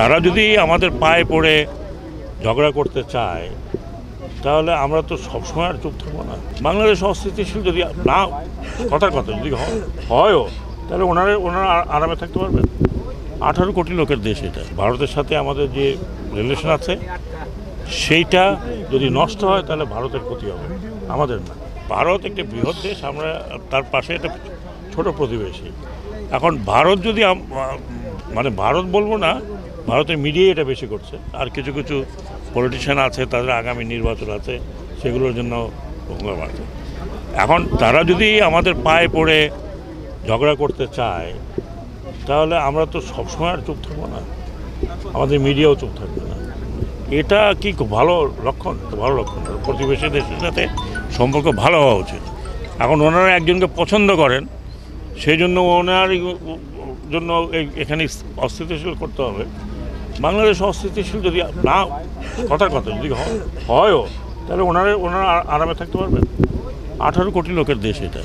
তারা যদি আমাদের পায়ে পড়ে ঝগড়া করতে চায় তাহলে আমরা তো সবসময় আর চুপ থাকবো না। বাংলাদেশ অস্থিতিশীল যদি না কথা যদি হয়ও তাহলে ওনারা আরামে থাকতে পারবেন। 18 কোটি লোকের দেশ এটা। ভারতের সাথে আমাদের যে রিলেশন আছে সেইটা যদি নষ্ট হয় তাহলে ভারতের ক্ষতি হবে, আমাদের না। ভারত একটি বৃহৎ দেশ, আমরা তার পাশে একটা ছোট প্রতিবেশী। এখন ভারত যদি মানে ভারত বলবো না, ভারতের মিডিয়া এটা বেশি করছে, আর কিছু কিছু পলিটিশিয়ান আছে তাদের আগামী নির্বাচন আছে সেগুলোর জন্য আছে। এখন তারা যদি আমাদের পায়ে পড়ে ঝগড়া করতে চায় তাহলে আমরা তো সবসময় আর চুপ থাকবো না, আমাদের মিডিয়াও চুপ থাকবে না। এটা কি খুব ভালো লক্ষণ? ভালো লক্ষণ। প্রতিবেশী দেশের সাথে সম্পর্ক ভালো হওয়া উচিত। এখন ওনারা একজনকে পছন্দ করেন, সেই জন্য ওনার জন্য এখানে অস্থিতিশীল করতে হবে। বাংলাদেশ অস্থিতিশীল যদি না কথা যদি হয়ও তাহলে ওনারা আরামে থাকতে পারবেন। 18 কোটি লোকের দেশ এটা।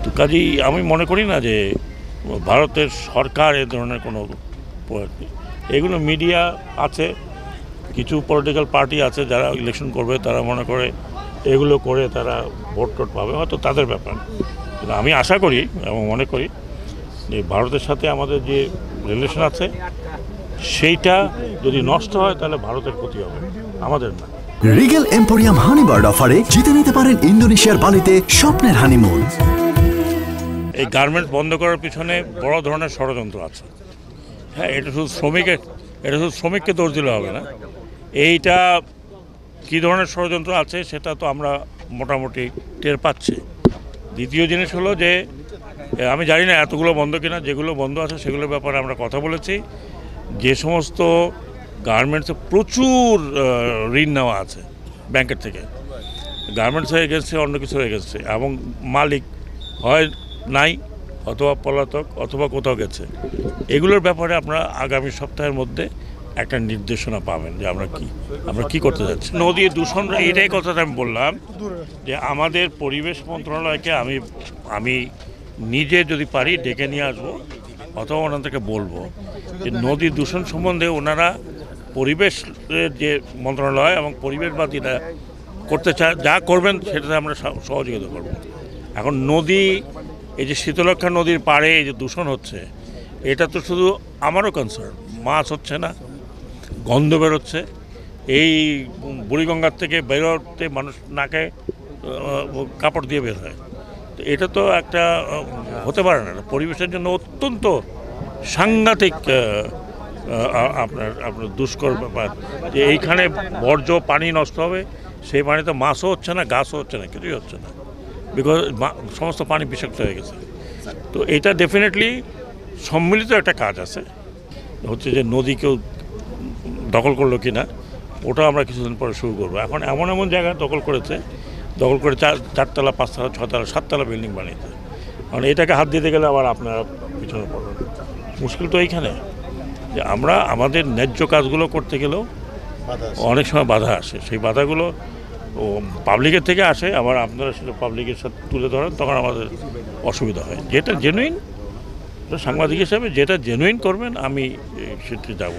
তো কাজেই আমি মনে করি না যে ভারতের সরকার এ ধরনের কোনো এগুলো মিডিয়া আছে, কিছু পলিটিক্যাল পার্টি আছে যারা ইলেকশন করবে, তারা মনে করে এগুলো করে তারা ভোট পাবে, হয়তো তাদের ব্যাপার। কিন্তু আমি আশা করি এবং মনে করি যে ভারতের সাথে আমাদের যে রিলেশন আছে সেইটা যদি নষ্ট হয় তাহলে ভারতের ক্ষতি হবে, আমাদের না। রিগেল এম্পোরিয়াম হানিবার্ড অফারে জিতে নিতে পারেন ইন্দোনেশিয়ার বালিতে স্বপ্নের হানিমুন। এই গার্মেন্টস বন্ধ করার পিছনে বড় ধরনের ষড়যন্ত্র আছে। হ্যাঁ, এটা শুধু শ্রমিককে দোষ দিলে হবে না। এইটা কী ধরনের ষড়যন্ত্র আছে সেটা তো আমরা মোটামুটি টের পাচ্ছি। দ্বিতীয় জিনিস হলো যে আমি জানি না এতগুলো বন্ধ কিনা, যেগুলো বন্ধ আছে সেগুলোর ব্যাপারে আমরা কথা বলেছি। যে সমস্ত গার্মেন্টসে প্রচুর ঋণ নেওয়া আছে ব্যাংকের থেকে, গার্মেন্টস হয়ে গেছে, অন্য কিছু হয়ে গেছে, এবং মালিক হয় নাই অথবা পলাতক অথবা কোথাও গেছে, এগুলোর ব্যাপারে আমরা আগামী সপ্তাহের মধ্যে একটা নির্দেশনা পাবেন যে আমরা কি করতে যাচ্ছি। নদী দূষণ, এটাই কথাটা আমি বললাম যে আমাদের পরিবেশ মন্ত্রণালয়কে আমি নিজে যদি পারি ডেকে নিয়ে আসবো অথবা ওনাদেরকে বলবো যে নদী দূষণ সম্বন্ধে ওনারা পরিবেশের যে মন্ত্রণালয় এবং পরিবেশবাদীরা করতে চায়, যা করবেন সেটাতে আমরা সহযোগিতা করব। এখন নদী, এই যে শীতলক্ষা নদীর পাড়ে এই যে দূষণ হচ্ছে, এটা তো শুধু আমারও কনসার্ন। মাছ হচ্ছে না, গন্ধ বেরোচ্ছে, এই বুড়িগঙ্গার থেকে বেরোতে মানুষ নাকে কাপড় দিয়ে বের হয়। তো এটা তো একটা হতে পারে না, পরিবেশের জন্য অত্যন্ত সাংঘাতিক আপনার দুষ্কর ব্যাপার যে এইখানে বর্জ্য পানি নষ্ট হবে, সেই পানিতে মাছও হচ্ছে না, গাছও হচ্ছে না, কিছুই হচ্ছে না, বিকজ সমস্ত পানি বিষাক্ত হয়ে গেছে। তো এটা ডেফিনেটলি সম্মিলিত একটা কাজ আছে, হচ্ছে যে নদী কেউ দখল করলো কি না, ওটা আমরা কিছুদিন পরে শুরু করবো। এখন এমন জায়গা দখল করে 4তলা 5তলা 6তলা 7তলা বিল্ডিং বানিয়েছে। কারণ এটাকে হাত দিতে গেলে আবার আপনারা পিছনে পড়বেন। মুশকিল তো এইখানে যে আমরা আমাদের ন্যায্য কাজগুলো করতে গেলেও অনেক সময় বাধা আসে। সেই বাধাগুলো পাবলিকের থেকে আসে, আবার আপনারা সেটা পাবলিকের সাথে তুলে ধরেন, তখন আমাদের অসুবিধা হয়। যেটা জেনুইন, সাংবাদিক হিসাবে যেটা জেনুইন করবেন আমি সেটি যাব।